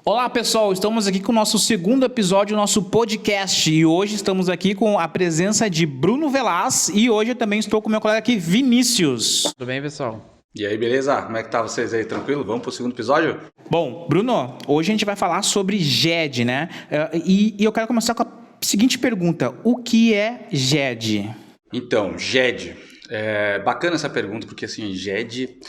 Olá pessoal, estamos aqui com o nosso segundo episódio do nosso podcast e hoje estamos aqui com a presença de Bruno Velaz e hoje eu também estou com meu colega aqui, Vinícius. Tudo bem, pessoal? E aí, beleza? Como é que tá vocês aí? Tranquilo? Vamos pro segundo episódio? Bom, Bruno, hoje a gente vai falar sobre GED, né? E eu quero começar com a seguinte pergunta: o que é GED? Então, GED. É bacana essa pergunta porque assim, GED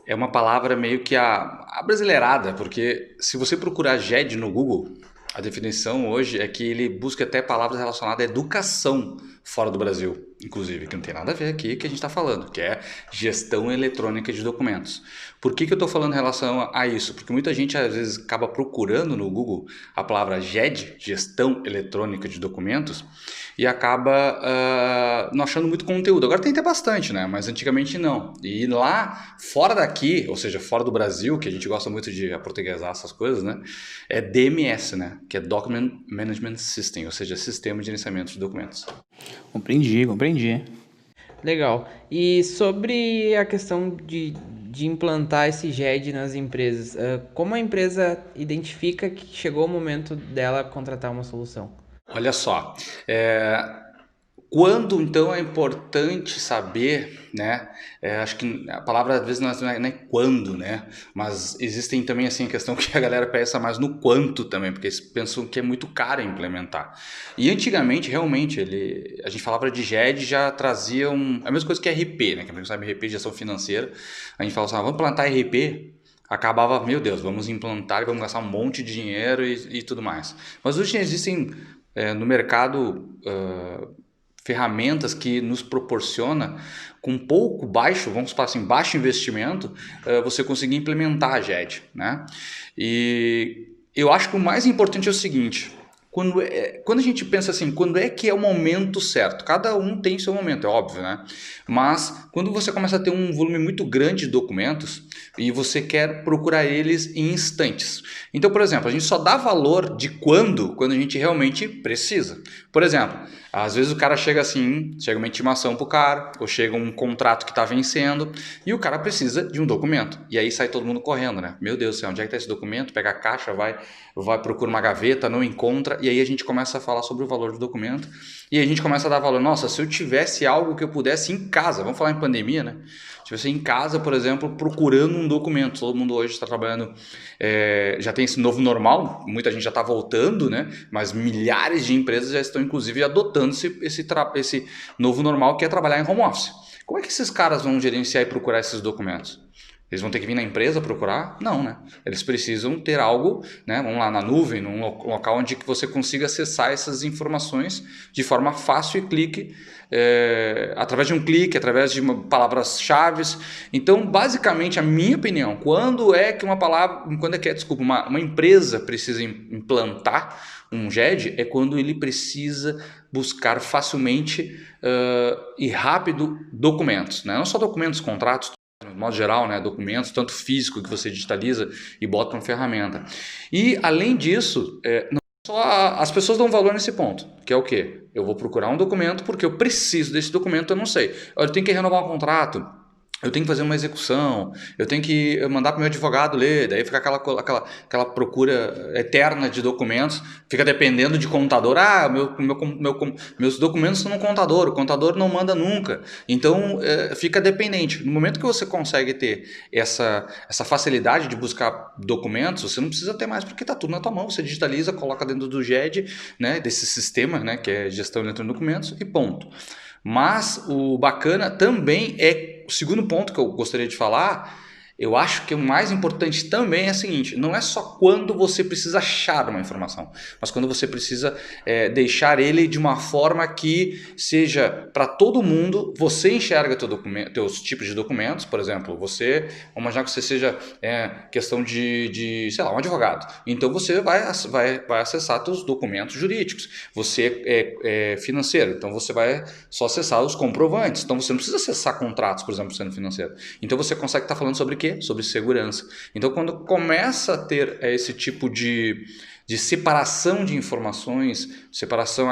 é uma palavra meio que abrasileirada, porque se você procurar GED no Google, a definição hoje é que ele busca até palavras relacionadas à educação fora do Brasil, inclusive, que não tem nada a ver aqui que a gente está falando, que é gestão eletrônica de documentos. Por que eu estou falando em relação a isso? Porque muita gente às vezes acaba procurando no Google a palavra GED, gestão eletrônica de documentos, e acaba não achando muito conteúdo. Agora tem até bastante, né? Mas antigamente não. E lá, fora daqui, ou seja, fora do Brasil, que a gente gosta muito de aportuguesar essas coisas, né? É DMS, né? Que é Document Management System, ou seja, Sistema de Gerenciamento de Documentos. Compreendi. Legal. E sobre a questão de implantar esse GED nas empresas, como a empresa identifica que chegou o momento dela contratar uma solução? Olha só, quando então é importante saber, né? Acho que a palavra às vezes não é quando, né? Mas existem também assim a questão que a galera pensa mais no quanto também, porque eles pensam que é muito caro implementar. E antigamente, realmente, a gente falava de GED já trazia a mesma coisa que RP, né? Que a gente sabe RP, gestão financeira. A gente falava assim, vamos implantar RP. Acabava, meu Deus, vamos implantar e vamos gastar um monte de dinheiro e tudo mais. Mas hoje existem no mercado ferramentas que nos proporciona com vamos falar assim, baixo investimento, você conseguir implementar a GED, né? E eu acho que o mais importante é o seguinte: quando a gente pensa assim, quando é que é o momento certo? Cada um tem seu momento, é óbvio, né? Mas quando você começa a ter um volume muito grande de documentos e você quer procurar eles em instantes. Então, por exemplo, a gente só dá valor de quando a gente realmente precisa. Por exemplo, às vezes o cara chega uma intimação pro cara, ou chega um contrato que está vencendo e o cara precisa de um documento. E aí sai todo mundo correndo, né? Meu Deus do céu, onde é que está esse documento? Pega a caixa, vai procurar uma gaveta, não encontra, e aí a gente começa a falar sobre o valor do documento e a gente começa a dar valor. Nossa, se eu tivesse algo que eu pudesse em casa, vamos falar em pandemia, né? Se você em casa, por exemplo, procurando um documento, todo mundo hoje está trabalhando, já tem esse novo normal, muita gente já está voltando, né? Mas milhares de empresas já estão, inclusive, adotando esse novo normal, que é trabalhar em home office. Como é que esses caras vão gerenciar e procurar esses documentos? Eles vão ter que vir na empresa procurar? Não, né? Eles precisam ter algo, né? Vamos lá, na nuvem, num local onde que você consiga acessar essas informações de forma fácil e através de um clique, através de palavras-chave. Então, basicamente, a minha opinião, quando é que uma empresa precisa implantar um GED, é quando ele precisa buscar facilmente e rápido documentos, né? Não só documentos, contratos, de modo geral, né, documentos, tanto físico que você digitaliza e bota para uma ferramenta. E, além disso, não só as pessoas dão valor nesse ponto, que é o quê? Eu vou procurar um documento porque eu preciso desse documento, eu não sei. Eu tenho que renovar um contrato, eu tenho que fazer uma execução, eu tenho que mandar para o meu advogado ler, daí fica aquela procura eterna de documentos, fica dependendo de contador. Meus documentos estão no contador, o contador não manda nunca. Então, fica dependente. No momento que você consegue ter essa facilidade de buscar documentos, você não precisa ter mais, porque está tudo na tua mão. Você digitaliza, coloca dentro do GED, né, desse sistema, né, que é gestão eletrônica de documentos, e ponto. Mas o bacana também o segundo ponto que eu gostaria de falar. Eu acho que o mais importante também é o seguinte: não é só quando você precisa achar uma informação, mas quando você precisa deixar ele de uma forma que seja para todo mundo. Você enxerga teus tipos de documentos, por exemplo, vamos imaginar que você seja questão de, sei lá, um advogado. Então você vai acessar teus documentos jurídicos. Você é financeiro, então você vai só acessar os comprovantes. Então você não precisa acessar contratos, por exemplo, sendo financeiro. Então você consegue estar falando sobre quê? Sobre segurança. Então, quando começa a ter esse tipo de separação de informações, separação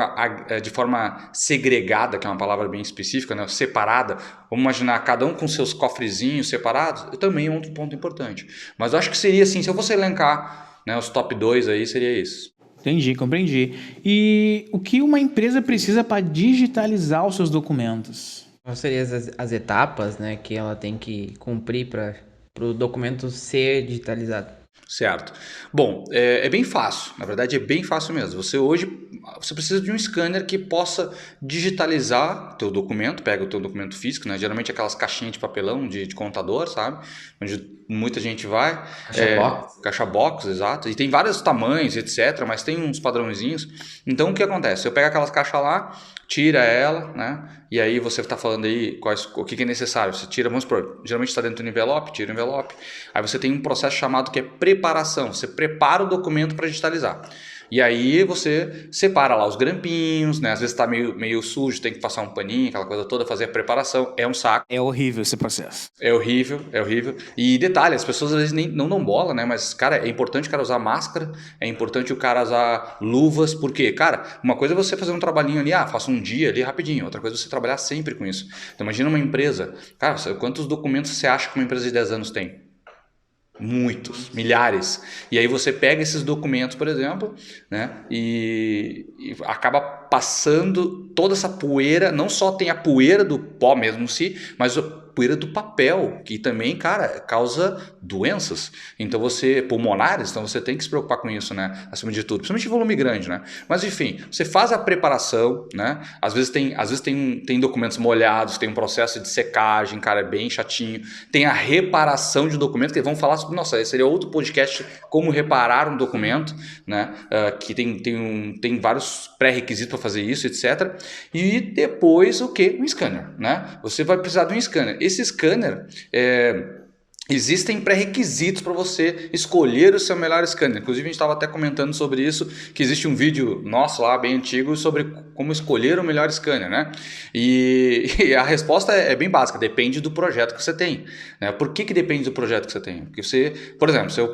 de forma segregada, que é uma palavra bem específica, né? Separada, vamos imaginar cada um com seus cofrezinhos separados, também é outro ponto importante. Mas eu acho que seria assim, se eu fosse elencar né? Os top 2 aí seria isso. Entendi, compreendi. E o que uma empresa precisa para digitalizar os seus documentos? Quais seriam as etapas, né, que ela tem que cumprir para o documento ser digitalizado? Certo. Bom, é bem fácil. Na verdade, é bem fácil mesmo. Você precisa de um scanner que possa digitalizar teu documento. Pega o teu documento físico, né? Geralmente aquelas caixinhas de papelão de contador, sabe? Onde muita gente vai. Caixa box. Caixa box, exato. E tem vários tamanhos, etc. Mas tem uns padrõezinhos. Então, o que acontece? Eu pego aquelas caixas lá, tira ela, né? E aí você está falando aí o que é necessário. Você tira, vamos supor, geralmente está dentro do envelope, tira o envelope. Aí você tem um processo chamado que é preparação. Você prepara o documento para digitalizar. E aí você separa lá os grampinhos, né? Às vezes está meio sujo, tem que passar um paninho, aquela coisa toda, fazer a preparação. É um saco. É horrível esse processo. É horrível, é horrível. E detalhe, as pessoas às vezes não dão bola, né? Mas, cara, é importante o cara usar máscara, é importante o cara usar luvas, porque, cara, uma coisa é você fazer um trabalhinho ali, faça um dia ali rapidinho, outra coisa é você trabalhar sempre com isso. Então, imagina uma empresa, cara, quantos documentos você acha que uma empresa de 10 anos tem? Muitos, milhares. E aí você pega esses documentos, por exemplo, né, e acaba passando toda essa poeira. Não só tem a poeira do pó mesmo em si, mas a poeira do papel, que também, cara, causa doenças. Então pulmonares, então você tem que se preocupar com isso, né, acima de tudo, principalmente volume grande, né. Mas enfim, você faz a preparação, né, às vezes tem documentos molhados, tem um processo de secagem, cara, é bem chatinho. Tem a reparação de documento, que vamos falar sobre, nossa, esse seria outro podcast, como reparar um documento, né, que tem vários pré-requisitos para fazer isso, etc. E depois o que? Um scanner, né? Você vai precisar de um scanner. Esse scanner, existem pré-requisitos para você escolher o seu melhor scanner. Inclusive, a gente estava até comentando sobre isso, que existe um vídeo nosso lá, bem antigo, sobre como escolher o melhor scanner, né? E a resposta é bem básica, depende do projeto que você tem, né? Por que depende do projeto que você tem? Porque por exemplo, se eu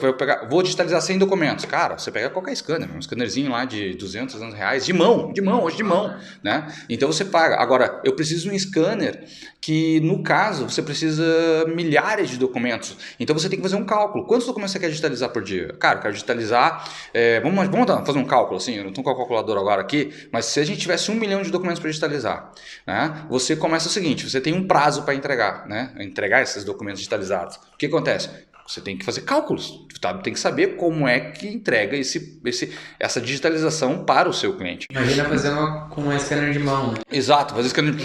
vou digitalizar 100 documentos, cara, você pega qualquer scanner, um scannerzinho lá de 200, 300 reais, de mão, hoje de mão, né? Então você paga. Agora, eu preciso de um scanner que, no caso, você precisa milhares de documentos. Então você tem que fazer um cálculo. Quantos documentos você quer digitalizar por dia? Cara, eu quero digitalizar. Vamos fazer um cálculo assim. Eu não estou com a calculadora agora aqui, mas se a gente tivesse 1 milhão de documentos para digitalizar, né, você começa o seguinte: você tem um prazo para entregar, né? Entregar esses documentos digitalizados. O que acontece? Você tem que fazer cálculos, tá? Tem que saber como é que entrega essa digitalização para o seu cliente. Imagina fazer com um scanner de mão, né? Exato, fazer scanner.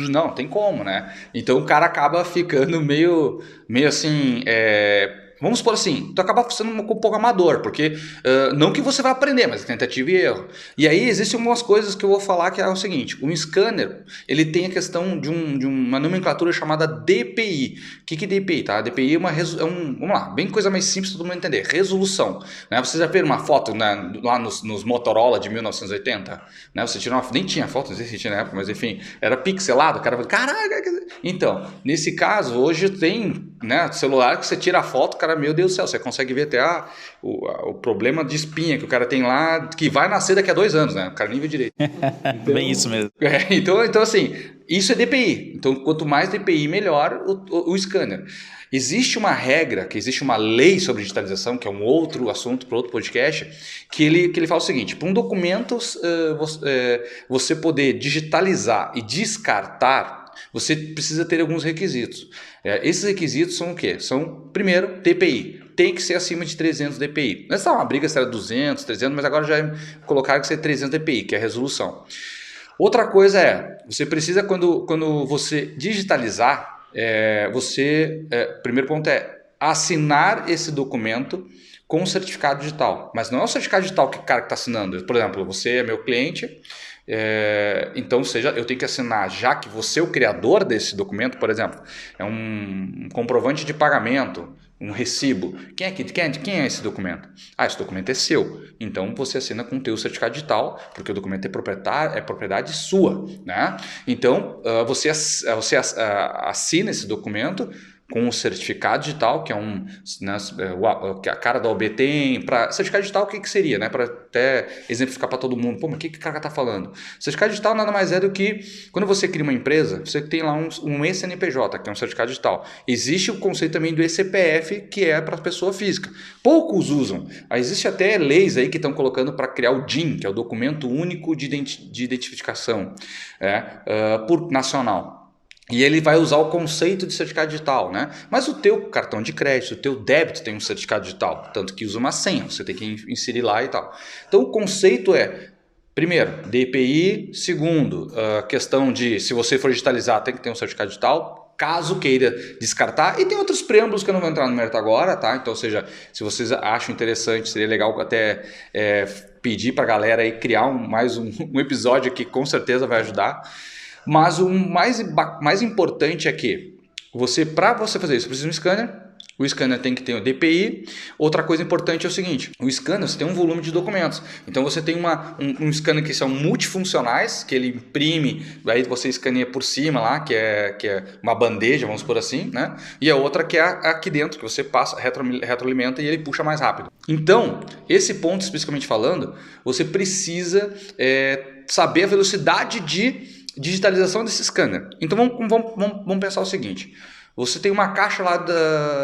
Não, tem como, né? Então o cara acaba ficando meio assim. Vamos supor assim, tu acaba sendo um pouco amador, porque não que você vai aprender, mas é tentativa e erro. E aí existem algumas coisas que eu vou falar, que é o seguinte: um scanner, ele tem a questão de uma nomenclatura chamada DPI. O que é DPI, tá? DPI vamos lá, bem coisa mais simples para todo mundo entender, resolução, né? Você já viu uma foto, né, lá nos Motorola de 1980, né? Você tirou nem tinha foto, não sei se tinha na época, mas enfim, era pixelado, o cara falou, caraca. Então, nesse caso, hoje tem, né, celular que você tira a foto, cara, meu Deus do céu, você consegue ver até o problema de espinha que o cara tem lá, que vai nascer daqui a 2 anos, né? O cara nem viu direito. Então, Bem isso mesmo. Então, assim, isso é DPI. Então, quanto mais DPI, melhor o scanner. Existe uma regra, existe uma lei sobre digitalização, que é um outro assunto para outro podcast, que ele fala o seguinte: para um documento você poder digitalizar e descartar, você precisa ter alguns requisitos. Esses requisitos são o quê? São, primeiro, DPI. Tem que ser acima de 300 DPI. Essa é uma briga se era 200, 300, mas agora já colocaram que ser 300 DPI, que é a resolução. Outra coisa você precisa, quando você digitalizar, primeiro ponto assinar esse documento com um certificado digital. Mas não é o certificado digital que o cara que está assinando. Por exemplo, você é meu cliente, então eu tenho que assinar, já que você é o criador desse documento, por exemplo, é um comprovante de pagamento, um recibo. Quem é esse documento? Esse documento é seu. Então você assina com o teu certificado digital, porque o documento é propriedade sua, né? Então você assina esse documento com o certificado digital, que é né, que a cara da OAB tem. Para certificado digital, o que seria? Né, para até exemplificar para todo mundo. Pô, mas o que o cara está falando? Certificado digital nada mais é do que quando você cria uma empresa, você tem lá um ECNPJ, que é um certificado digital. Existe o conceito também do ECPF, que é para pessoa física. Poucos usam. Existe até leis aí que estão colocando para criar o DIN, que é o Documento Único de Identificação por nacional. E ele vai usar o conceito de certificado digital, né? Mas o teu cartão de crédito, o teu débito tem um certificado digital, tanto que usa uma senha, você tem que inserir lá e tal. Então o conceito é, primeiro, DPI, segundo, a questão de se você for digitalizar tem que ter um certificado digital, caso queira descartar, e tem outros preâmbulos que eu não vou entrar no mérito agora, tá? Então, ou seja, se vocês acham interessante, seria legal até pedir para a galera aí criar mais um episódio que com certeza vai ajudar. Mas o mais importante é que para você fazer isso, precisa de um scanner. O scanner tem que ter o DPI. Outra coisa importante é o seguinte, o scanner você tem um volume de documentos. Então você tem um scanner que são multifuncionais, que ele imprime, aí você escaneia por cima lá, que é uma bandeja, vamos por assim, né? E a outra que é aqui dentro, que você passa, retroalimenta e ele puxa mais rápido. Então, esse ponto especificamente falando, você precisa saber a velocidade de digitalização desse scanner. Então vamos pensar o seguinte, você tem uma caixa lá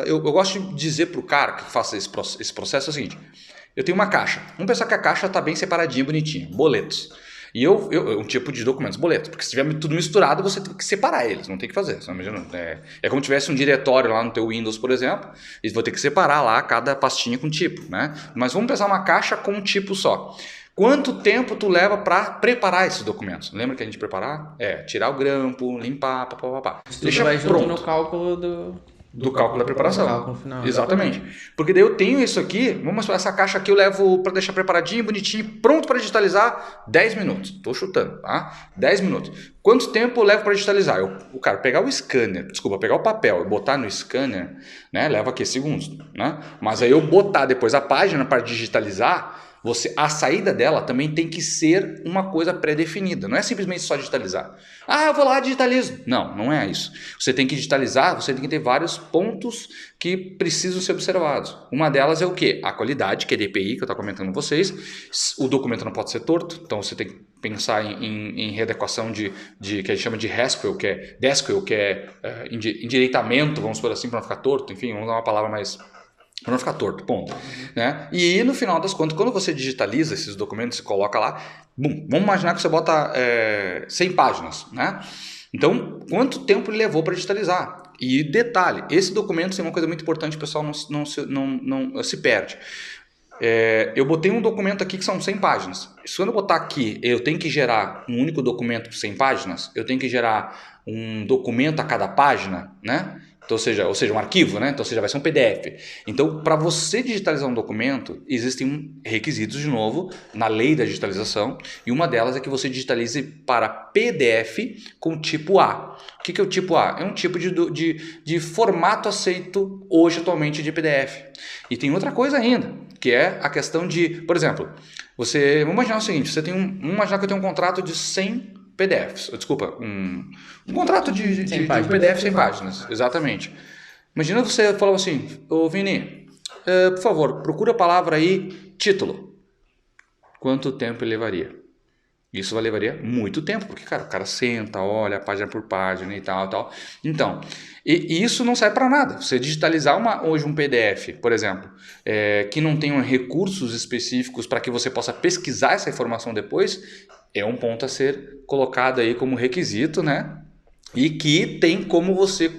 eu gosto de dizer para o cara que faça esse processo é o seguinte, eu tenho uma caixa, vamos pensar que a caixa está bem separadinha, bonitinha, boletos, e um tipo de documentos, boletos, porque se tiver tudo misturado você tem que separar eles, não tem que fazer, você imagina, é como se tivesse um diretório lá no teu Windows, por exemplo, e vou ter que separar lá cada pastinha com tipo, né? Mas vamos pensar uma caixa com um tipo só. Quanto tempo tu leva para preparar esses documentos? Lembra que a gente preparar? Tirar o grampo, limpar, papapá. Deixa vai junto no cálculo do cálculo da preparação. Do cálculo final. Exatamente. Porque daí eu tenho isso aqui, essa caixa aqui eu levo para deixar preparadinho, bonitinho, pronto para digitalizar, 10 minutos. Estou chutando, tá? 10 minutos. Quanto tempo eu levo para digitalizar? O cara pegar pegar o papel e botar no scanner, né, leva aqui segundos, né? Mas aí eu botar depois a página para digitalizar, a saída dela também tem que ser uma coisa pré-definida. Não é simplesmente só digitalizar. Eu vou lá e digitalizo. Não é isso. Você tem que digitalizar, você tem que ter vários pontos que precisam ser observados. Uma delas é o quê? A qualidade, que é DPI, que eu estava comentando com vocês. O documento não pode ser torto, então você tem que pensar em readequação que a gente chama de Haskell, que é endireitamento, vamos por assim, para não ficar torto. Enfim, vamos dar uma palavra mais... para não ficar torto, ponto. Né? E no final das contas, quando você digitaliza esses documentos e coloca lá, vamos imaginar que você bota 100 páginas, né? Então, quanto tempo ele levou para digitalizar? E detalhe, esse documento tem uma coisa muito importante, o pessoal não se perde. Eu botei um documento aqui que são 100 páginas. Se quando eu botar aqui, eu tenho que gerar um único documento por 100 páginas, eu tenho que gerar um documento a cada página, né? Então, ou seja, um arquivo, né? Então, vai ser um PDF. Então, para você digitalizar um documento, existem requisitos, de novo, na lei da digitalização, e uma delas é que você digitalize para PDF com tipo A. O que é o tipo A? É um tipo de formato aceito hoje, atualmente, de PDF. E tem outra coisa ainda, que é a questão de, por exemplo, vamos imaginar o seguinte, vamos imaginar que eu tenho um contrato de 100 PDFs, desculpa, um contrato de PDF 100 páginas, exatamente. Imagina você falava assim, Vini, por favor, procura a palavra aí, título. Quanto tempo ele levaria? Isso levaria muito tempo, porque, cara, o cara senta, olha página por página e tal. Então, e isso não serve para nada. Você digitalizar hoje um PDF, por exemplo, que não tenha recursos específicos para que você possa pesquisar essa informação depois, é um ponto a ser colocado aí como requisito, né? E que tem como você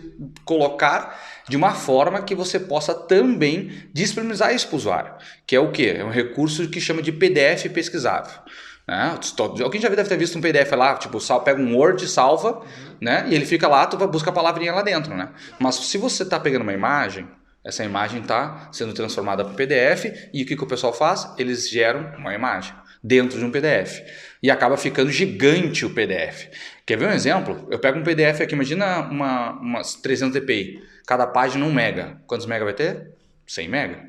colocar de uma forma que você possa também disponibilizar isso para o usuário. Que é o quê? É um recurso que chama de PDF pesquisável. Né? Alguém já deve ter visto um PDF lá, tipo, pega um Word, salva, né? E ele fica lá, tu busca a palavrinha lá dentro, né? Mas se você está pegando uma imagem, essa imagem está sendo transformada para PDF, e o que o pessoal faz? Eles geram uma imagem dentro de um PDF. E acaba ficando gigante o PDF. Quer ver um exemplo? Eu pego um PDF aqui, imagina umas 300 dpi. Cada página 1 mega. Quantos mega vai ter? 100 mega.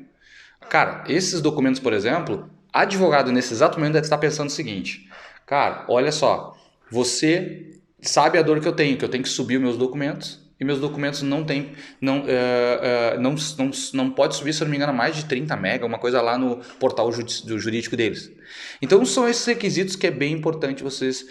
Cara, esses documentos, por exemplo, advogado nesse exato momento deve estar pensando o seguinte. Cara, olha só. Você sabe a dor que eu tenho que subir os meus documentos e meus documentos não pode subir, se eu não me engano, mais de 30 mega, uma coisa lá no portal do jurídico deles. Então são esses requisitos que é bem importante vocês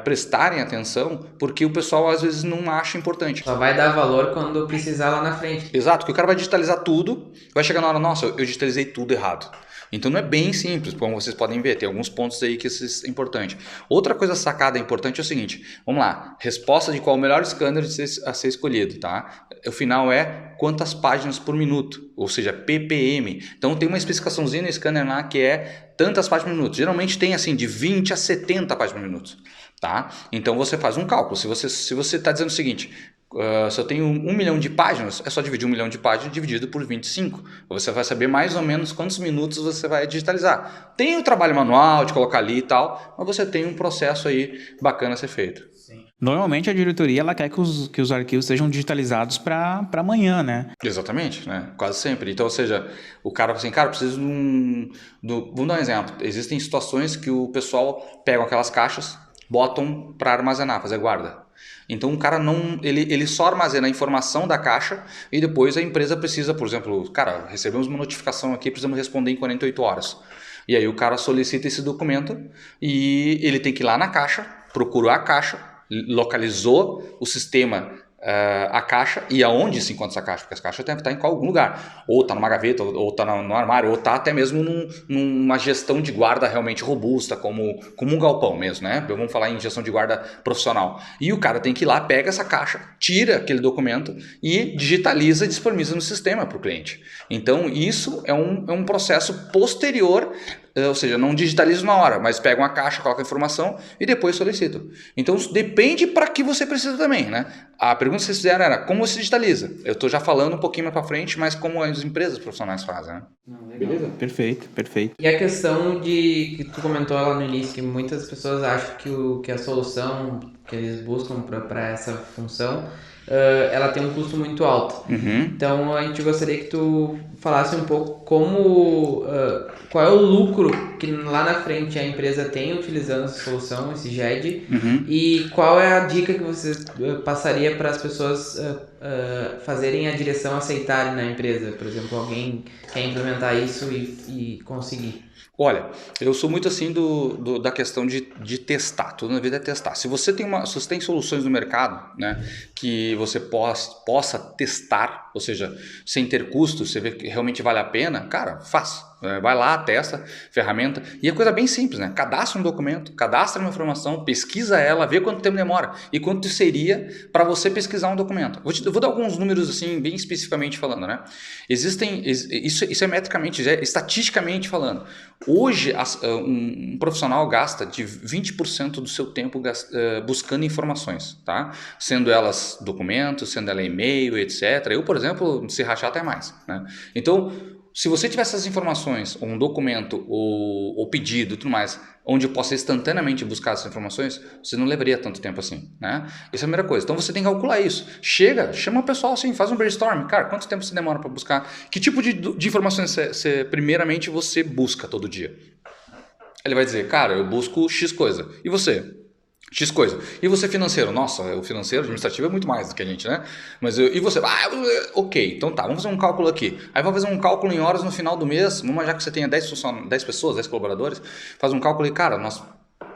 prestarem atenção, porque o pessoal às vezes não acha importante. Só vai dar valor quando precisar lá na frente. Exato, porque o cara vai digitalizar tudo, vai chegar na hora, nossa, eu digitalizei tudo errado. Então não é bem simples, como vocês podem ver, tem alguns pontos aí que isso é importante. Outra coisa sacada importante é o seguinte, vamos lá, resposta de qual o melhor scanner a ser escolhido, tá? O final é quantas páginas por minuto, ou seja, ppm. Então tem uma especificaçãozinha no scanner lá que é tantas páginas por minuto. Geralmente tem assim de 20 a 70 páginas por minuto, tá? Então você faz um cálculo, se você está dizendo o seguinte... se eu tenho 1 milhão de páginas, é só dividir 1 milhão de páginas dividido por 25. Você vai saber mais ou menos quantos minutos você vai digitalizar. Tem o trabalho manual de colocar ali e tal, mas você tem um processo aí bacana a ser feito. Sim. Normalmente a diretoria ela quer que os arquivos sejam digitalizados para amanhã, né? Exatamente, né? Quase sempre. Então, ou seja, o cara fala assim, cara, preciso vamos dar um exemplo. Existem situações que o pessoal pega aquelas caixas, botam para armazenar, fazer guarda. Então o cara ele só armazena a informação da caixa e depois a empresa precisa, por exemplo, cara, recebemos uma notificação aqui, precisamos responder em 48 horas. E aí o cara solicita esse documento e ele tem que ir lá na caixa, procurou a caixa, localizou o sistema, a caixa e aonde se encontra essa caixa, porque essa caixa deve estar em algum lugar, ou está numa gaveta, ou está no armário, ou está até mesmo numa gestão de guarda realmente robusta, como um galpão mesmo, né? Vamos falar em gestão de guarda profissional. E o cara tem que ir lá, pega essa caixa, tira aquele documento e digitaliza e disponibiliza no sistema para o cliente. Então isso é um processo posterior, ou seja, não digitaliza na hora, mas pega uma caixa, coloca a informação e depois solicita. Então depende para que você precisa também, né? A pergunta que vocês fizeram era como você digitaliza. Eu estou já falando um pouquinho mais para frente, mas como as empresas profissionais fazem, né? Beleza? Perfeito. E a questão que tu comentou lá no início, que muitas pessoas acham que a solução que eles buscam para essa função, ela tem um custo muito alto. Uhum. Então a gente gostaria que tu falasse um pouco qual é o lucro que lá na frente a empresa tem utilizando essa solução, esse GED, e qual é a dica que você passaria para as pessoas fazerem a direção aceitarem na empresa. Por exemplo, alguém quer implementar isso e conseguir. Olha, eu sou muito assim da questão de testar, tudo na vida é testar. Se você tem soluções no mercado, né, que você possa testar, ou seja, sem ter custo, você vê que realmente vale a pena, cara, faça. Vai lá, testa, ferramenta, e é coisa bem simples, né? Cadastra um documento, cadastra uma informação, pesquisa ela, vê quanto tempo demora e quanto seria para você pesquisar um documento. Vou dar alguns números assim, bem especificamente falando, né? Isso é metricamente, estatisticamente falando. Hoje, um profissional gasta de 20% do seu tempo buscando informações, tá? Sendo elas documentos, sendo ela e-mail, etc. Eu, por exemplo, se rachar até mais, né? Então, se você tivesse essas informações, ou um documento, ou pedido, tudo mais, onde eu possa instantaneamente buscar essas informações, você não levaria tanto tempo assim, né? Essa é a primeira coisa. Então você tem que calcular isso. Chama o pessoal assim, faz um brainstorm. Cara, quanto tempo você demora para buscar? Que tipo de informações primeiramente você busca todo dia? Ele vai dizer, cara, eu busco X coisa. E você? X coisa. E você financeiro? Nossa, o financeiro administrativo é muito mais do que a gente, né? Mas e você? Ok, então tá, vamos fazer um cálculo aqui. Aí vai fazer um cálculo em horas no final do mês, já que você tenha 10 pessoas, 10 colaboradores, faz um cálculo e, cara, nós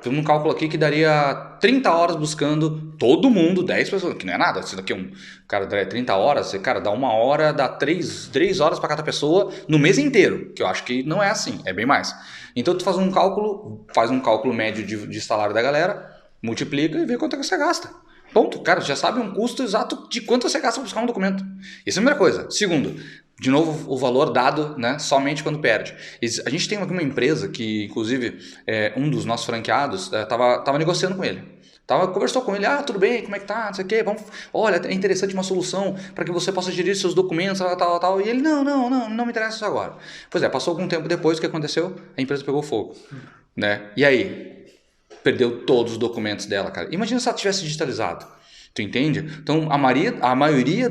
temos um cálculo aqui que daria 30 horas buscando todo mundo, 10 pessoas, que não é nada, isso daqui cara, daria 30 horas, você, cara, dá 1 hora, dá 3 horas para cada pessoa no mês inteiro, que eu acho que não é assim, é bem mais. Então tu faz um cálculo médio de salário da galera, multiplica e vê quanto é que você gasta. Ponto. Cara, já sabe um custo exato de quanto você gasta para buscar um documento. Isso é a primeira coisa. Segundo, de novo, o valor dado, né, somente quando perde. A gente tem uma empresa que, inclusive, um dos nossos franqueados estava negociando com ele. Conversou com ele, tudo bem, como é que tá, não sei o quê, olha, é interessante uma solução para que você possa gerir seus documentos, tal. E ele, não me interessa isso agora. Pois é, passou algum tempo depois, o que aconteceu? A empresa pegou fogo, né? E aí? Perdeu todos os documentos dela, cara. Imagina se ela tivesse digitalizado. Tu entende? Então, a maioria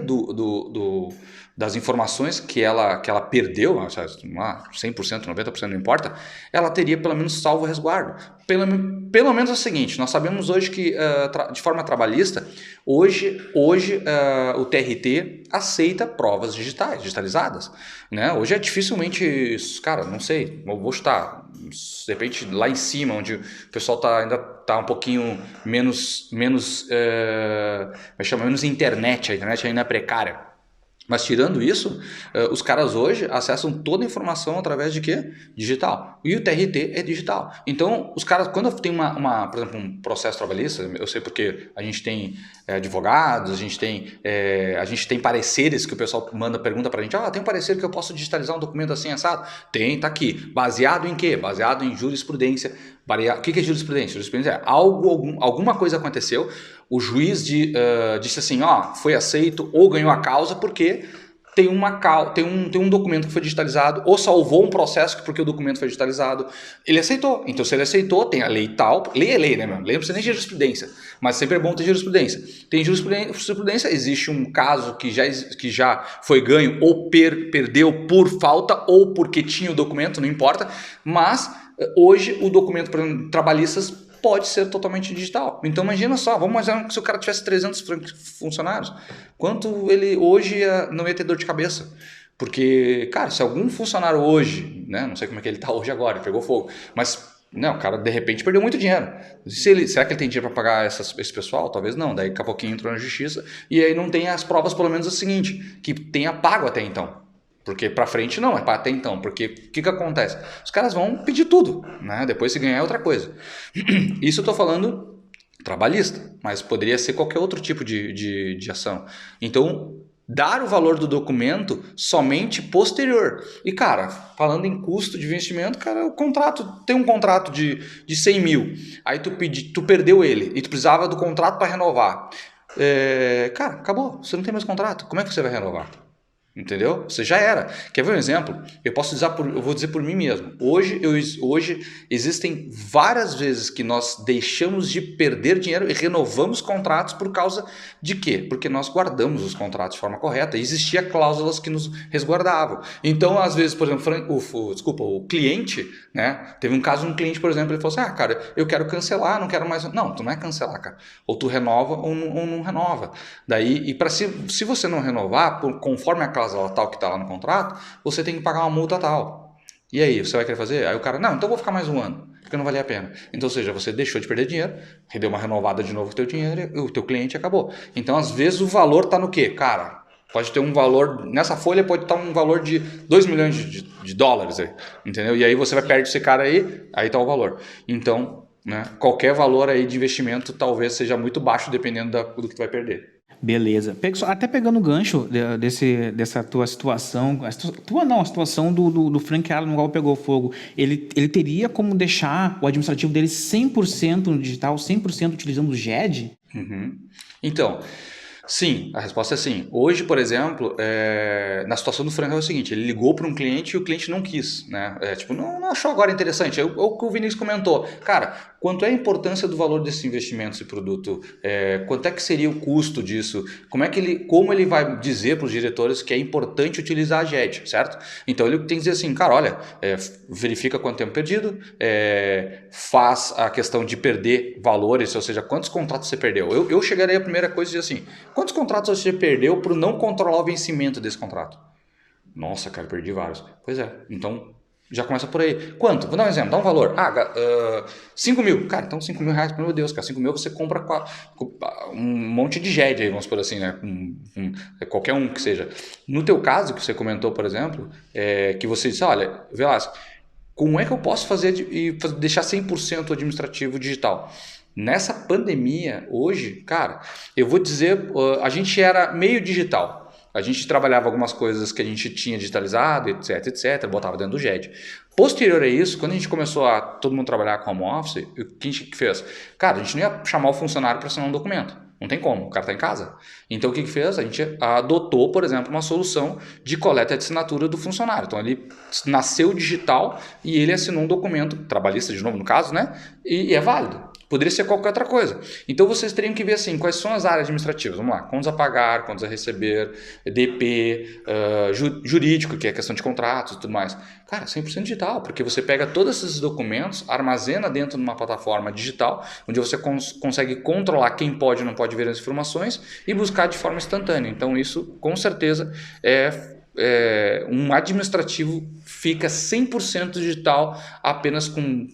das informações que ela perdeu, 100%, 90%, não importa, ela teria pelo menos salvo resguardo. Pelo menos é o seguinte, nós sabemos hoje que, de forma trabalhista, hoje o TRT aceita provas digitalizadas. Né? Hoje é dificilmente, cara, não sei, vou chutar, de repente lá em cima, onde o pessoal ainda está um pouquinho menos internet, a internet ainda é precária. Mas tirando isso, os caras hoje acessam toda a informação através de quê? Digital. E o TRT é digital. Então, os caras, quando tem por exemplo, um processo trabalhista, eu sei porque a gente tem advogados, a gente tem pareceres que o pessoal pergunta pra gente, tem um parecer que eu posso digitalizar um documento assim, assado? Tem, tá aqui. Baseado em quê? Baseado em jurisprudência. O que é jurisprudência? Jurisprudência é alguma coisa aconteceu, o juiz disse assim, foi aceito ou ganhou a causa porque tem um documento que foi digitalizado ou salvou um processo porque o documento foi digitalizado. Ele aceitou. Então, se ele aceitou, tem a lei tal. Lei é lei, né, meu? Lei não precisa nem de jurisprudência, mas sempre é bom ter jurisprudência. Tem jurisprudência, existe um caso que já foi ganho ou perdeu por falta ou porque tinha o documento, não importa, mas hoje o documento trabalhistas pode ser totalmente digital. Então imagina só, vamos imaginar que se o cara tivesse 300 funcionários, quanto ele hoje não ia ter dor de cabeça. Porque, cara, se algum funcionário hoje, né, não sei como é que ele está hoje agora, pegou fogo, mas o cara de repente perdeu muito dinheiro. Será que ele tem dinheiro para pagar esse pessoal? Talvez não, daí daqui a pouquinho entrou na justiça e aí não tem as provas, pelo menos o seguinte, que tenha pago até então. Porque para frente não, é para até então. Porque o que acontece? Os caras vão pedir tudo, né? Depois se ganhar é outra coisa. Isso eu estou falando trabalhista, mas poderia ser qualquer outro tipo de ação. Então, dar o valor do documento somente posterior. E, cara, falando em custo de investimento, cara, tem um contrato de 100 mil, aí tu perdeu ele e tu precisava do contrato para renovar. Cara, acabou, você não tem mais contrato. Como é que você vai renovar? Entendeu? Você já era. Quer ver um exemplo? Eu vou dizer por mim mesmo. Hoje existem várias vezes que nós deixamos de perder dinheiro e renovamos contratos por causa de quê? Porque nós guardamos os contratos de forma correta e existia cláusulas que nos resguardavam. Então, às vezes, por exemplo, o cliente, né? Teve um caso de um cliente, por exemplo, ele falou assim, cara, eu quero cancelar, não quero mais... Não, tu não é cancelar, cara. Ou tu renova ou não renova. Daí, se você não renovar, conforme a cláusula tal que está lá no contrato, você tem que pagar uma multa tal. E aí, você vai querer fazer? Aí o cara, não, então eu vou ficar mais um ano, porque não valia a pena. Então, ou seja, você deixou de perder dinheiro, deu uma renovada de novo com o teu dinheiro, o teu cliente acabou. Então, às vezes, o valor está no quê? Cara, pode ter um valor, nessa folha pode estar um valor de 2 milhões de dólares aí, entendeu? E aí você vai perder esse cara aí está o valor. Então, né, qualquer valor aí de investimento talvez seja muito baixo, dependendo do que tu vai perder. Beleza. Até pegando o gancho dessa tua situação, a situação do Frank Allen no qual pegou fogo, ele teria como deixar o administrativo dele 100% no digital, 100% utilizando o GED? Uhum. Então, sim, a resposta é sim. Hoje, por exemplo, na situação do Frank é o seguinte, ele ligou para um cliente e o cliente não quis, né? Não achou agora interessante. É o que o Vinícius comentou. Cara, quanto é a importância do valor desse investimento, esse produto? Quanto é que seria o custo disso? Como ele vai dizer para os diretores que é importante utilizar a GED, certo? Então ele tem que dizer assim, cara, olha, verifica quanto tempo perdido, faz a questão de perder valores, ou seja, quantos contratos você perdeu. Eu chegaria a primeira coisa e dizer assim, quantos contratos você perdeu por não controlar o vencimento desse contrato? Nossa, cara, perdi vários. Pois é, então já começa por aí. Quanto? Vou dar um exemplo, dá um valor. 5 mil. Cara, então 5 mil reais, meu Deus, cara, 5 mil você compra um monte de GED aí, vamos por assim, né? Qualquer um que seja. No teu caso, que você comentou, por exemplo, que você disse, olha, Velasco, como é que eu posso fazer e deixar 100% administrativo digital? Nessa pandemia, hoje, cara, eu vou dizer, a gente era meio digital. A gente trabalhava algumas coisas que a gente tinha digitalizado, etc, botava dentro do GED. Posterior a isso, quando a gente começou a todo mundo trabalhar com home office, o que a gente fez? Cara, a gente não ia chamar o funcionário para assinar um documento. Não tem como, o cara está em casa. Então, o que fez? A gente adotou, por exemplo, uma solução de coleta de assinatura do funcionário. Então, ele nasceu digital e ele assinou um documento, trabalhista de novo no caso, né? E é válido. Poderia ser qualquer outra coisa. Então vocês teriam que ver assim, quais são as áreas administrativas. Vamos lá, contas a pagar, contas a receber, DP, jurídico, que é questão de contratos e tudo mais. Cara, 100% digital, porque você pega todos esses documentos, armazena dentro de uma plataforma digital, onde você consegue controlar quem pode e não pode ver as informações e buscar de forma instantânea. Então isso, com certeza, um administrativo fica 100% digital apenas com,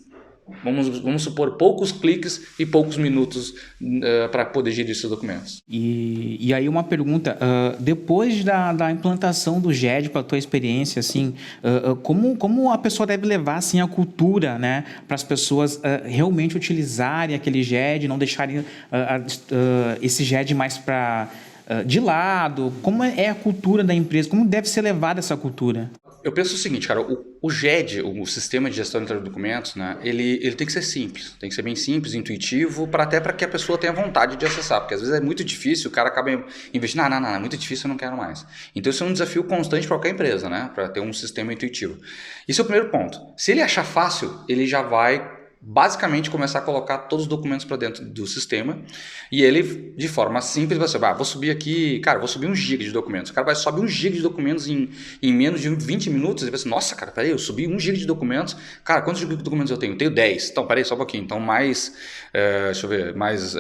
vamos supor, poucos cliques e poucos minutos para poder gerir esses documentos. E aí uma pergunta, depois da implantação do GED, para a tua experiência, assim, como a pessoa deve levar assim, a cultura, né, para as pessoas realmente utilizarem aquele GED, não deixarem esse GED mais de lado? Como é a cultura da empresa? Como deve ser levada essa cultura? Eu penso o seguinte, cara, o GED, o Sistema de Gestão de Documentos, né, ele tem que ser simples, tem que ser bem simples, intuitivo, até para que a pessoa tenha vontade de acessar, porque às vezes é muito difícil, o cara acaba investindo, não, é muito difícil, eu não quero mais. Então isso é um desafio constante para qualquer empresa, né, para ter um sistema intuitivo. Esse é o primeiro ponto. Se ele achar fácil, ele já vai basicamente começar a colocar todos os documentos para dentro do sistema e ele, de forma simples, vai ser, vou subir aqui, cara, vou subir 1 GB de documentos. O cara vai subir 1 GB de documentos em menos de 20 minutos e vai ser, nossa, cara, peraí, eu subi 1 GB de documentos, cara, quantos GB de documentos eu tenho? Eu tenho 10. Então, peraí, só um pouquinho. Então, deixa eu ver, mais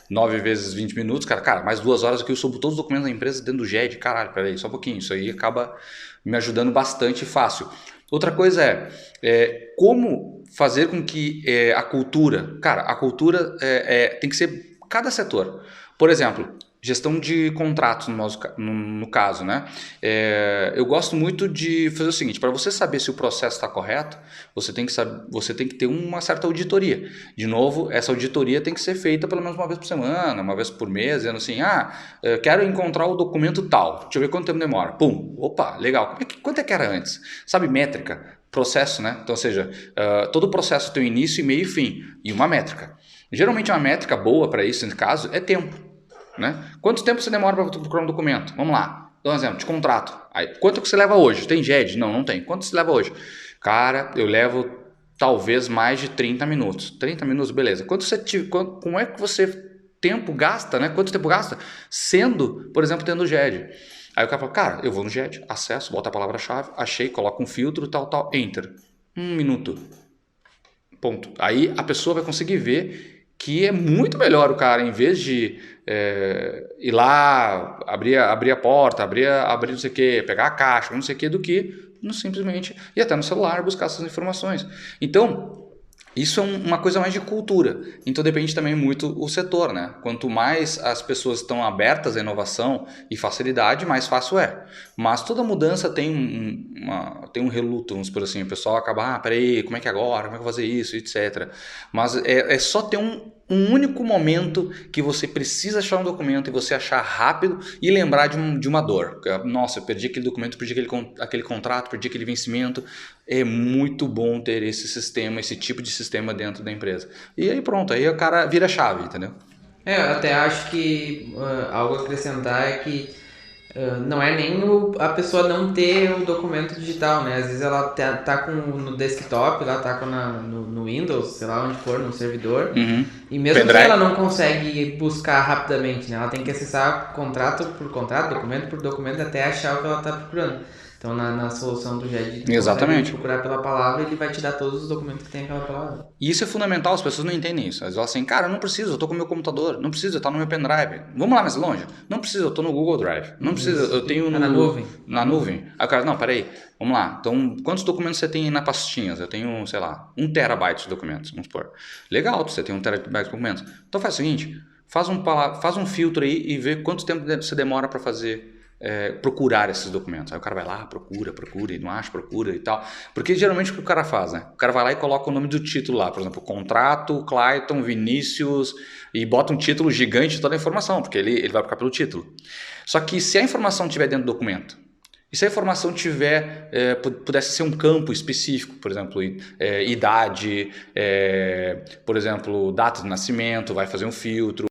9 vezes 20 minutos, cara, mais 2 horas aqui eu subo todos os documentos da empresa dentro do GED, caralho, peraí, só um pouquinho. Isso aí acaba me ajudando bastante fácil. Outra coisa como fazer com que a cultura tem que ser cada setor. Por exemplo, gestão de contratos no caso, né? Eu gosto muito de fazer o seguinte, para você saber se o processo está correto, você tem que ter uma certa auditoria. De novo, essa auditoria tem que ser feita pelo menos uma vez por semana, uma vez por mês, dizendo assim, quero encontrar o documento tal, deixa eu ver quanto tempo demora. Pum, opa, legal. Quanto é que era antes? Sabe, métrica? Processo, né? Então, ou seja, todo processo tem um início, meio e fim, e uma métrica. Geralmente uma métrica boa para isso, nesse caso, é tempo, né? Quanto tempo você demora para procurar um documento? Vamos lá, dá um exemplo, de contrato. Aí, quanto que você leva hoje? Tem GED? Não tem. Quanto você leva hoje? Cara, eu levo talvez mais de 30 minutos. 30 minutos, beleza. Como é que tempo gasta, né? Quanto tempo gasta sendo, por exemplo, tendo GED? Aí o cara fala, cara, eu vou no GED, acesso, boto a palavra-chave, achei, coloco um filtro, tal, enter. 1 minuto. Ponto. Aí a pessoa vai conseguir ver que é muito melhor o cara, em vez de ir lá, abrir a porta, abrir não sei o que, pegar a caixa, não sei o que, do que simplesmente ir até no celular buscar essas informações. Então, isso é uma coisa mais de cultura. Então depende também muito o setor, né? Quanto mais as pessoas estão abertas à inovação e facilidade, mais fácil é. Mas toda mudança tem um reluto, vamos por assim. O pessoal acaba, peraí, como é que é agora? Como é que eu vou fazer isso, etc. Mas é só ter um único momento que você precisa achar um documento e você achar rápido e lembrar de uma dor. Nossa, eu perdi aquele documento, perdi aquele contrato, perdi aquele vencimento. É muito bom ter esse sistema, esse tipo de sistema dentro da empresa. E aí pronto, aí o cara vira a chave, entendeu? Eu até acho que algo a acrescentar é que não é nem a pessoa não ter o documento digital, né? Às vezes ela tá no desktop, lá tá no Windows, sei lá onde for, no servidor. Uhum. E mesmo Pendrive. que ela não consegue buscar rapidamente, né? Ela tem que acessar contrato por contrato, documento por documento, até achar o que ela tá procurando. Então, na solução do GED, tu Exatamente. consegue procurar pela palavra, ele vai te dar todos os documentos que tem aquela palavra. E isso é fundamental, as pessoas não entendem isso. Elas falam assim, cara, eu não preciso, eu tô com o meu computador, não preciso, eu tô no meu pendrive. Vamos lá mais longe? Não preciso, eu tô no Google Drive. Não precisa, eu tenho na nuvem. Na nuvem. Aí o cara, não, peraí, vamos lá. Então, quantos documentos você tem na pastinhas? Eu tenho, sei lá, 1 terabyte de documentos, vamos supor. Legal, você tem 1 terabyte de documentos. Então faz o seguinte, faz um filtro aí e vê quanto tempo você demora para fazer... procurar esses documentos. Aí o cara vai lá, procura e não acha, procura e tal. Porque geralmente o que o cara faz, né? O cara vai lá e coloca o nome do título lá, por exemplo, contrato, Clayton, Vinícius, e bota um título gigante de toda a informação, porque ele vai ficar pelo título. Só que se a informação estiver dentro do documento, e se a informação pudesse ser um campo específico, por exemplo, idade, por exemplo, data de nascimento, vai fazer um filtro,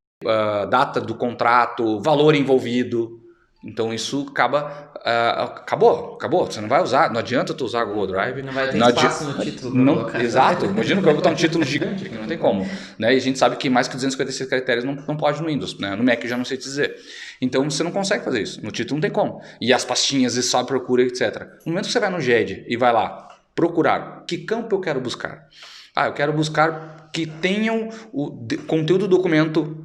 data do contrato, valor envolvido, Então isso acabou. Você não vai usar, não adianta tu usar o Google Drive. Não vai ter espaço no título pra colocar. Exato, imagina que eu vou botar um título gigante aqui, não tem como. Né? E a gente sabe que mais que 256 caracteres não pode no Windows, né? No Mac eu já não sei te dizer. Então você não consegue fazer isso, no título não tem como. E as pastinhas, e só procura, etc. No momento que você vai no GED e vai lá procurar, que campo eu quero buscar? Eu quero buscar que tenham o conteúdo do documento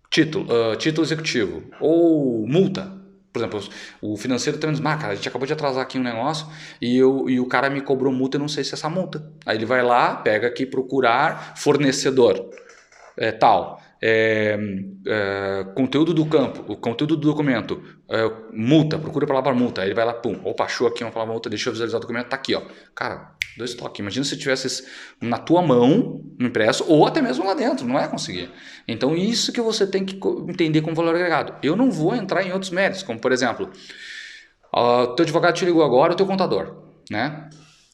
título executivo ou multa. Por exemplo, o financeiro também diz, cara, a gente acabou de atrasar aqui um negócio e o cara me cobrou multa, eu não sei se é essa multa. Aí ele vai lá, pega aqui, procurar fornecedor, tal, conteúdo do campo, o conteúdo do documento, multa, procura a palavra multa. Aí ele vai lá, achou aqui uma palavra multa, deixa eu visualizar o documento, tá aqui, ó. Cara, 2 toques. Imagina se tivesse na tua mão, no impresso, ou até mesmo lá dentro, não é conseguir. Então, isso que você tem que entender como valor agregado. Eu não vou entrar em outros méritos, como, por exemplo, teu advogado te ligou agora, o teu contador, né?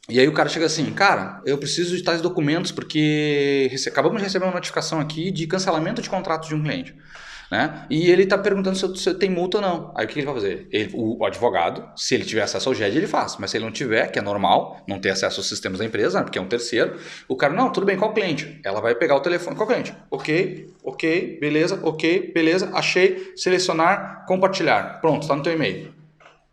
E aí o cara chega assim, cara, eu preciso de tais documentos porque acabamos de receber uma notificação aqui de cancelamento de contrato de um cliente. Né? E ele está perguntando se tem multa ou não. Aí o que ele vai fazer? O advogado, se ele tiver acesso ao GED, ele faz. Mas se ele não tiver, que é normal, não ter acesso aos sistemas da empresa, né? Porque é um terceiro, o cara, não, tudo bem, qual cliente? Ela vai pegar o telefone, qual cliente? Ok, beleza, achei, selecionar, compartilhar. Pronto, está no teu e-mail.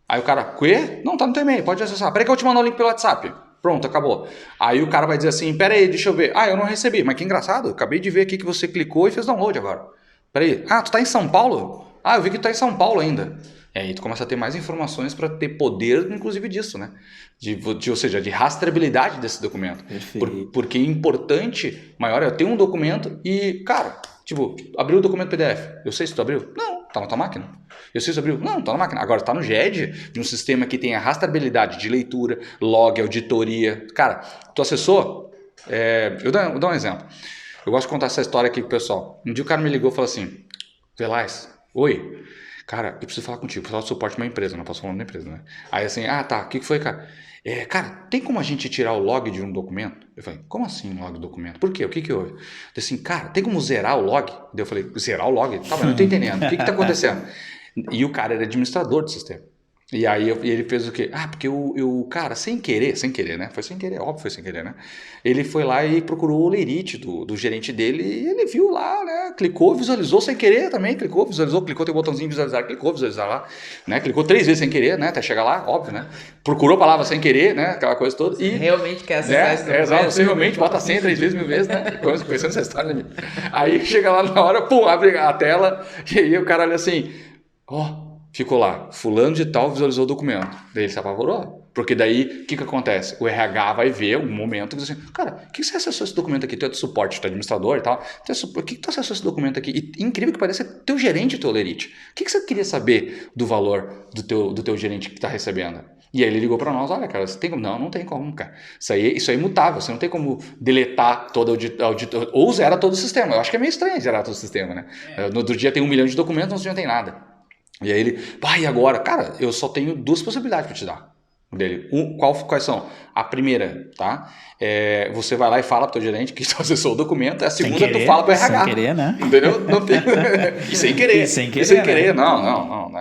Aí o cara, quê? Não, está no teu e-mail, pode acessar. Peraí que eu te mando o link pelo WhatsApp. Pronto, acabou. Aí o cara vai dizer assim, peraí, deixa eu ver. Eu não recebi, mas que engraçado, acabei de ver aqui que você clicou e fez download agora. Peraí, tu tá em São Paulo? Eu vi que tu tá em São Paulo ainda. E aí tu começa a ter mais informações para ter poder, inclusive, disso, né? Ou seja, de rastreabilidade desse documento. Porque importante, maior é ter um documento e, cara, abriu o documento PDF. Eu sei se tu abriu? Não, tá na tua máquina. Eu sei se tu abriu? Não, tá na máquina. Agora, tá no GED, de um sistema que tem a rastreabilidade de leitura, log, auditoria. Cara, tu acessou? Eu dou um exemplo. Eu gosto de contar essa história aqui pro pessoal. Um dia o cara me ligou e falou assim, Velaz, oi, cara, eu preciso falar contigo, preciso falar de suporte de uma empresa, não posso falar da empresa, né? Aí assim, tá, o que foi, cara? Cara, tem como a gente tirar o log de um documento? Eu falei, como assim log do documento? Por quê? O que houve? Eu disse assim, cara, tem como zerar o log? Daí eu falei, zerar o log? Tá, mas eu não tô entendendo, o que tá acontecendo? E o cara era administrador do sistema. E aí ele fez o quê? Porque o cara, sem querer, né? Foi sem querer, óbvio foi sem querer, né? Ele foi lá e procurou o lerite do gerente dele e ele viu lá, né? Clicou, visualizou sem querer também, clicou, tem o botãozinho visualizar, visualizar lá, né? Clicou 3 vezes sem querer, né? Até chegar lá, óbvio, né? Procurou a palavra sem querer, né? Aquela coisa toda. E realmente quer acessar esse documento. Exato, você realmente bota a senha 3 vezes, 1000 vezes, né? Conhecendo essa história, né? Aí chega lá na hora, abre a tela e aí o cara olha assim, ficou lá, fulano de tal visualizou o documento. Daí ele se apavorou. Porque daí, o que acontece? O RH vai ver um momento e diz assim, cara, por que você acessou esse documento aqui? Tu é de suporte, tu é administrador e tal. Por que tu acessou esse documento aqui? E incrível que pareça, teu gerente, teu lerite. O que você queria saber do valor do teu gerente que está recebendo? E aí ele ligou para nós, olha, cara, você tem como? Não tem como, cara. Isso aí é imutável, você não tem como deletar todo o auditor, ou zera todo o sistema. Eu acho que é meio estranho zerar todo o sistema, né? No outro dia tem 1 milhão de documentos, no outro dia não tem nada. E aí ele, e agora? Cara, eu só tenho 2 possibilidades para te dar. Dele. Quais são? A primeira, tá? Você vai lá e fala pro teu gerente que tu acessou o documento. A segunda, tu fala pro RH. Sem querer, né? Entendeu? Não tem... E sem querer. Sem querer, né? Não.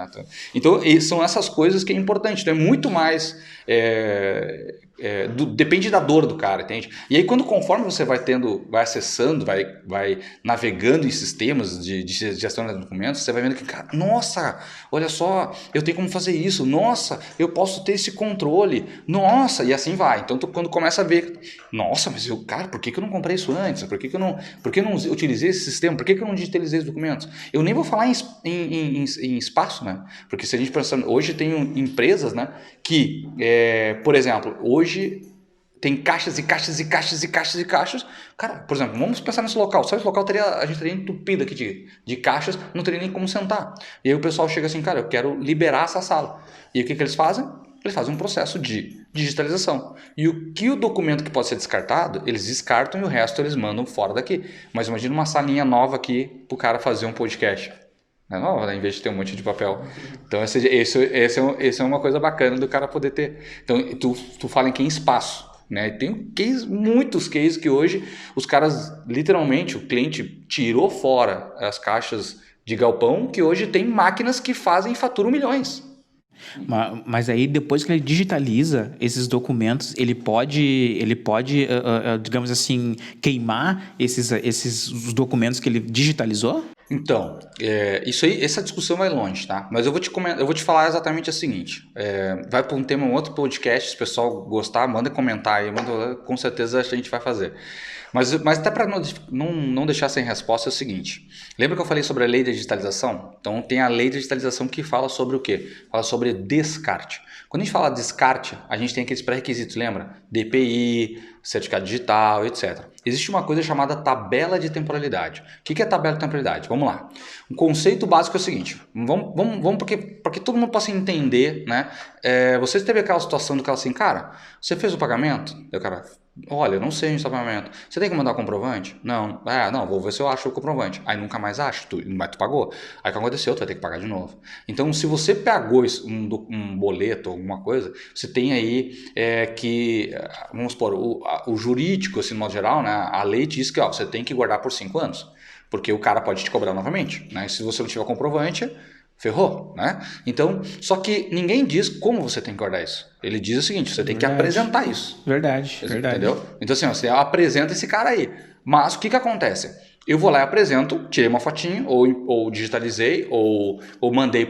Então, são essas coisas que é importante. Então, é muito mais... depende da dor do cara, entende? E aí, conforme você vai acessando, vai navegando em sistemas de gestão de documentos, você vai vendo que, cara, nossa, olha só, eu tenho como fazer isso, nossa, eu posso ter esse controle, nossa, e assim vai. Então, quando começa a ver, nossa, mas cara, por que eu não comprei isso antes? Por que eu não utilizei esse sistema? Por que eu não digitalizei os documentos? Eu nem vou falar em espaço, né? Porque se a gente pensar, hoje tem empresas, né, que, por exemplo, hoje tem caixas e caixas e caixas e caixas e caixas. Cara, por exemplo, vamos pensar nesse local. Só esse local a gente teria entupido aqui de caixas, não teria nem como sentar. E aí o pessoal chega assim, cara, eu quero liberar essa sala. E o que eles fazem? Eles fazem um processo de digitalização. E o documento que pode ser descartado, eles descartam e o resto eles mandam fora daqui. Mas imagina uma salinha nova aqui para o cara fazer um podcast. Não, em vez de ter um monte de papel. Então, esse é uma coisa bacana do cara poder ter. Então, tu fala em espaço, né? Tem muitos cases que hoje os caras, literalmente, o cliente tirou fora as caixas de galpão que hoje tem máquinas que fazem e faturam milhões. Mas aí, depois que ele digitaliza esses documentos, digamos assim, queimar os documentos que ele digitalizou? Então, isso aí, essa discussão vai longe, tá? Mas eu vou te falar exatamente o seguinte. Vai para um tema, um outro podcast, se o pessoal gostar, manda comentar aí, com certeza a gente vai fazer. Mas até para não deixar sem resposta é o seguinte. Lembra que eu falei sobre a lei da digitalização? Então tem a lei da digitalização que fala sobre o quê? Fala sobre descarte. Quando a gente fala descarte, a gente tem aqueles pré-requisitos, lembra? DPI, certificado digital, etc. Existe uma coisa chamada tabela de temporalidade. O que é tabela de temporalidade? Vamos lá. Um conceito básico é o seguinte. Vamos para que todo mundo possa entender, né? Você teve aquela situação do cara assim, cara, você fez o pagamento? O cara, olha, eu não sei onde está o pagamento. Você tem que mandar o comprovante? Não. Não, vou ver se eu acho o comprovante. Aí nunca mais acho, mas tu pagou. Aí o que aconteceu? Tu vai ter que pagar de novo. Então, se você pagou um boleto, alguma coisa, você tem aí vamos supor, o jurídico, assim, no modo geral, né, a lei diz que você tem que guardar por 5 anos. Porque o cara pode te cobrar novamente. Né? Se você não tiver comprovante, ferrou, né? Então, só que ninguém diz como você tem que guardar isso. Ele diz o seguinte, você tem que apresentar isso. Verdade. Entendeu? Então, assim, você apresenta esse cara aí. Mas o que acontece? Eu vou lá e apresento, tirei uma fotinho, ou digitalizei, ou mandei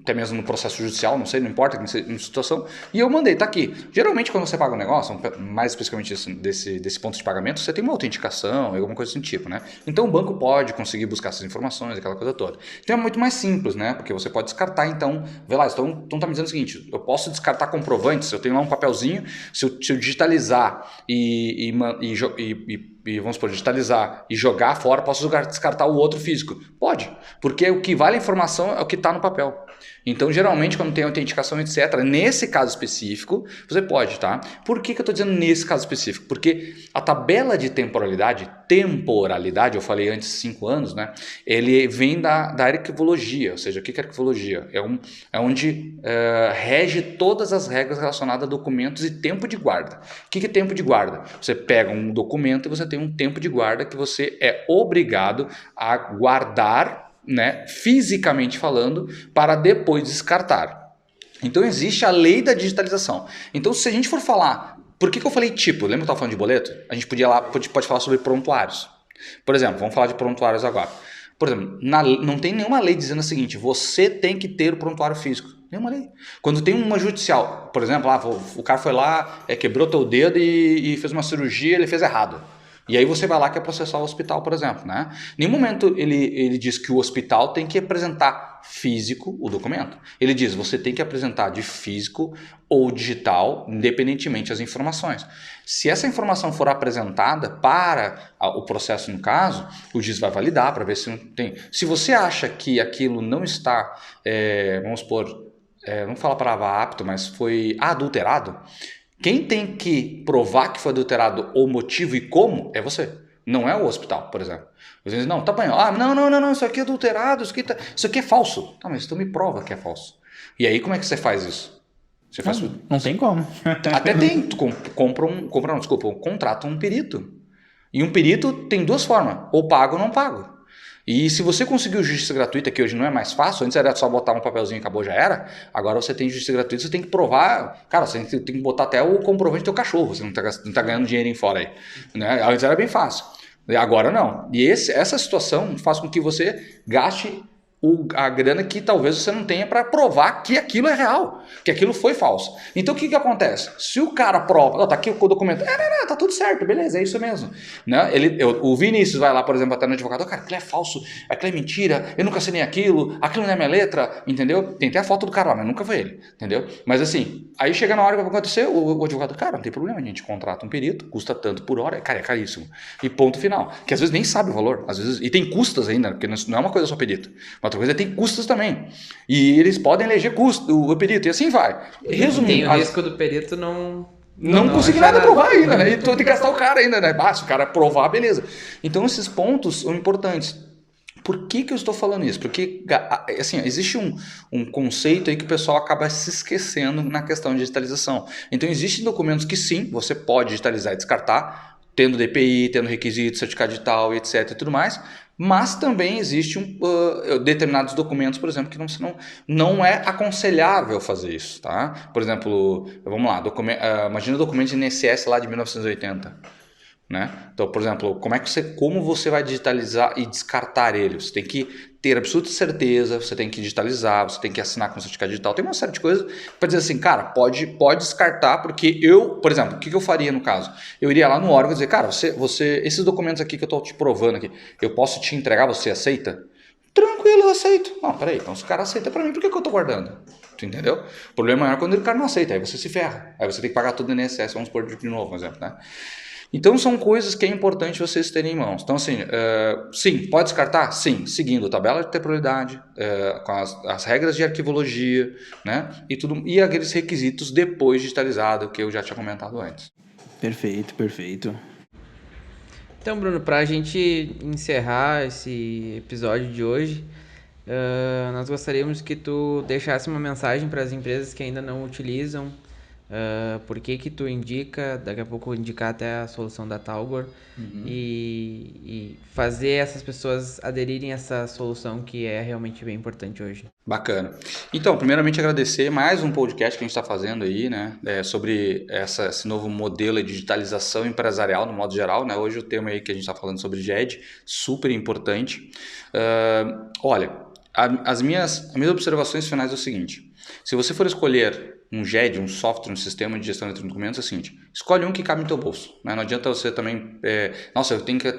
até mesmo no processo judicial, não sei, não importa em situação, e eu mandei, tá aqui. Geralmente, quando você paga um negócio, mais especificamente desse ponto de pagamento, você tem uma autenticação, alguma coisa desse tipo, né? Então, o banco pode conseguir buscar essas informações, aquela coisa toda. Então, é muito mais simples, né? Porque você pode descartar, então, vê lá, então tá me dizendo o seguinte, eu posso descartar comprovantes, eu tenho lá um papelzinho, se eu digitalizar e vamos supor, digitalizar e jogar fora, posso descartar o outro físico? Pode, porque o que vale a informação é o que está no papel. Então, geralmente, quando tem autenticação, etc., nesse caso específico, você pode, tá? Por que eu estou dizendo nesse caso específico? Porque a tabela de temporalidade, eu falei antes 5 anos, né? Ele vem da arquivologia, ou seja, o que é arquivologia? É onde rege todas as regras relacionadas a documentos e tempo de guarda. O que é tempo de guarda? Você pega um documento e você tem um tempo de guarda que você é obrigado a guardar, né, fisicamente falando, para depois descartar. Então existe a lei da digitalização. Então, se a gente for falar, por que eu falei tipo? Lembra que eu estava falando de boleto? A gente pode falar sobre prontuários. Por exemplo, vamos falar de prontuários agora. Por exemplo, não tem nenhuma lei dizendo o seguinte, você tem que ter o prontuário físico. Nenhuma lei. Quando tem uma judicial, por exemplo, o cara foi lá, quebrou teu dedo e fez uma cirurgia, ele fez errado. E aí você vai lá e quer processar o hospital, por exemplo, né? Em nenhum momento ele diz que o hospital tem que apresentar físico o documento. Ele diz, você tem que apresentar de físico ou digital, independentemente das informações. Se essa informação for apresentada para o processo no caso, o juiz vai validar para ver se não tem. Se você acha que aquilo não está, vamos supor, não falo a palavra apto, mas foi adulterado, quem tem que provar que foi adulterado o motivo e como é você. Não é o hospital, por exemplo. Você diz, não, tá bem. Não, isso aqui é adulterado, isso aqui é falso. Tá, mas então me prova que é falso. E aí como é que você faz isso? Você faz não tem como. Até tem. Tu contrata um perito. E um perito tem 2 formas. Ou pago ou não pago. E se você conseguiu justiça gratuita, que hoje não é mais fácil, antes era só botar um papelzinho e acabou, já era, agora você tem justiça gratuita, você tem que provar, cara, você tem que botar até o comprovante do teu cachorro, você não tá ganhando dinheirinho fora aí. Né? Antes era bem fácil, agora não. E essa situação faz com que você gaste a grana que talvez você não tenha para provar que aquilo é real, que aquilo foi falso. Então o que acontece? Se o cara prova, tá aqui o documento, tá tudo certo, beleza, é isso mesmo. Né? O Vinícius vai lá, por exemplo, até no advogado, cara, aquilo é falso, aquilo é mentira, eu nunca assinei aquilo não é minha letra, entendeu? Tem até a foto do cara lá, mas nunca foi ele, entendeu? Mas assim, aí chega na hora que vai acontecer, o advogado, cara, não tem problema, a gente contrata um perito, custa tanto por hora, cara, é caríssimo. E ponto final. Que às vezes nem sabe o valor, às vezes, e tem custas ainda, porque não é uma coisa só perito. Outra coisa tem custos também. E eles podem eleger o perito, e assim vai. Resumindo, tem o risco do perito não conseguir nada provar ainda, né? E tu tem que gastar o cara ainda, né? Se o cara provar, beleza. Então esses pontos são importantes. Por que eu estou falando isso? Porque assim, existe um conceito aí que o pessoal acaba se esquecendo na questão de digitalização. Então existem documentos que sim, você pode digitalizar e descartar, tendo DPI, tendo requisito, certificado digital, etc. e tudo mais. Mas também existe determinados documentos, por exemplo, que não é aconselhável fazer isso, tá? Por exemplo, vamos lá, imagina o documento de INSS lá de 1980. Né? Então, por exemplo, como você vai digitalizar e descartar ele? Você tem que ter absoluta certeza, você tem que digitalizar, você tem que assinar com certificado digital, tem uma série de coisas para dizer assim, cara, pode descartar, porque por exemplo, o que eu faria no caso? Eu iria lá no órgão e dizer, cara, esses documentos aqui que eu estou te provando aqui, eu posso te entregar, você aceita? Tranquilo, eu aceito. Não, peraí, então se o cara aceita para mim, por que eu estou guardando? Tu entendeu? O problema é quando o cara não aceita, aí você se ferra, aí você tem que pagar tudo no INSS, vamos pôr de novo, por exemplo, né? Então, são coisas que é importante vocês terem em mãos. Então, assim, sim, pode descartar? Sim, seguindo a tabela de temporalidade, com as regras de arquivologia, né? E aqueles requisitos depois digitalizado, que eu já tinha comentado antes. Perfeito, perfeito. Então, Bruno, para a gente encerrar esse episódio de hoje, nós gostaríamos que tu deixasse uma mensagem para as empresas que ainda não utilizam. Por que tu indica, daqui a pouco indicar até a solução da Talgor, e fazer essas pessoas aderirem a essa solução que é realmente bem importante hoje. Bacana. Então, primeiramente agradecer mais um podcast que a gente está fazendo aí, né, sobre esse novo modelo de digitalização empresarial no modo geral, né, hoje o tema aí que a gente está falando sobre GED, super importante. Olha, as minhas observações finais é o seguinte, se você for escolher um GED, um software, um sistema de gestão de documentos, é o seguinte, escolhe um que cabe no teu bolso, né? Não adianta você também, nossa, eu tenho que...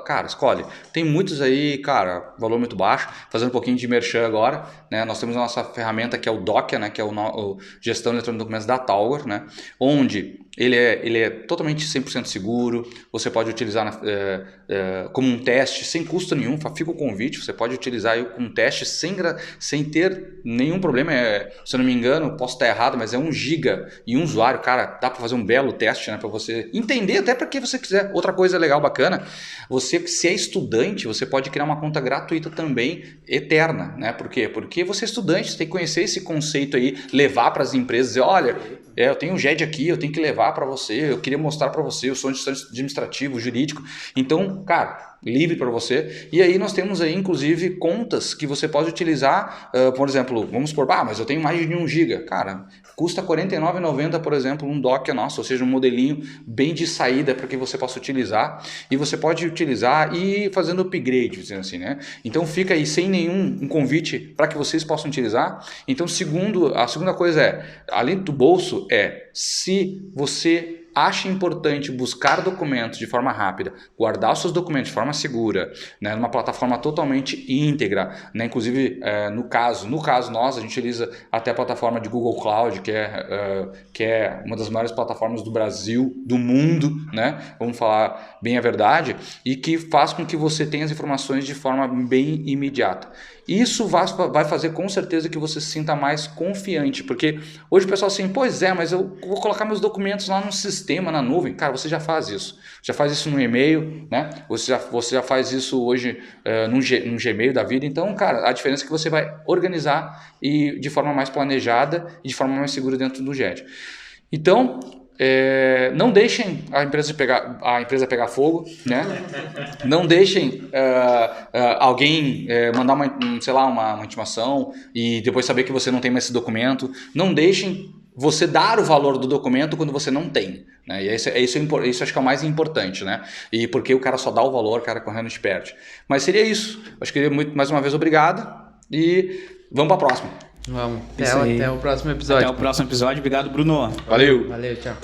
Cara, escolhe. Tem muitos aí, cara, valor muito baixo, fazendo um pouquinho de merchan agora, né? Nós temos a nossa ferramenta que é o Docker, né? Que é o Gestão Eletrônica de Documentos da Talgor, né? Onde ele é totalmente 100% seguro, você pode utilizar como um teste, sem custo nenhum, fica o convite, você pode utilizar um teste sem ter nenhum problema, se eu não me engano, posso estar errado, mas é 1 GB e um usuário, cara, dá para fazer um belo teste, né, para você entender até para que você quiser. Outra coisa legal, bacana, você, se é estudante, você pode criar uma conta gratuita também, eterna, né? Por quê? Porque você é estudante, você tem que conhecer esse conceito aí, levar para as empresas, dizer, olha, eu tenho um GED aqui, eu tenho que levar para você, eu queria mostrar para você, eu sou um gestante administrativo, jurídico, então, cara, livre para você. E aí nós temos aí, inclusive, contas que você pode utilizar, por exemplo, vamos supor, mas eu tenho mais de 1 GB. Cara, custa R$ 49,90, por exemplo, um Docker nosso, ou seja, um modelinho bem de saída para que você possa utilizar. E você pode utilizar e fazendo upgrade, dizendo assim, né? Então fica aí sem nenhum convite para que vocês possam utilizar. Então, a segunda coisa além do bolso, se você acha importante buscar documentos de forma rápida, guardar os seus documentos de forma segura, né, numa plataforma totalmente íntegra, né, inclusive no caso nós, a gente utiliza até a plataforma de Google Cloud, que é uma das maiores plataformas do Brasil, do mundo, né, vamos falar bem a verdade, e que faz com que você tenha as informações de forma bem imediata. Isso vai fazer com certeza que você se sinta mais confiante, porque hoje o pessoal assim, pois mas eu vou colocar meus documentos lá no sistema, na nuvem. Cara, você já faz isso no e-mail, né? Você já faz isso hoje num Gmail da vida. Então, cara, a diferença é que você vai organizar e de forma mais planejada e de forma mais segura dentro do GED. Então, não deixem a empresa pegar fogo, né? Não deixem alguém mandar uma intimação e depois saber que você não tem mais esse documento. Não deixem você dar o valor do documento quando você não tem, né? E isso acho que é o mais importante, né? E porque o cara só dá o valor, o cara correndo te perde. Mas seria isso. Acho que mais uma vez obrigado e vamos para a próxima. Vamos. Até o próximo episódio. Até o próximo episódio. Obrigado, Bruno. Valeu. Valeu, tchau.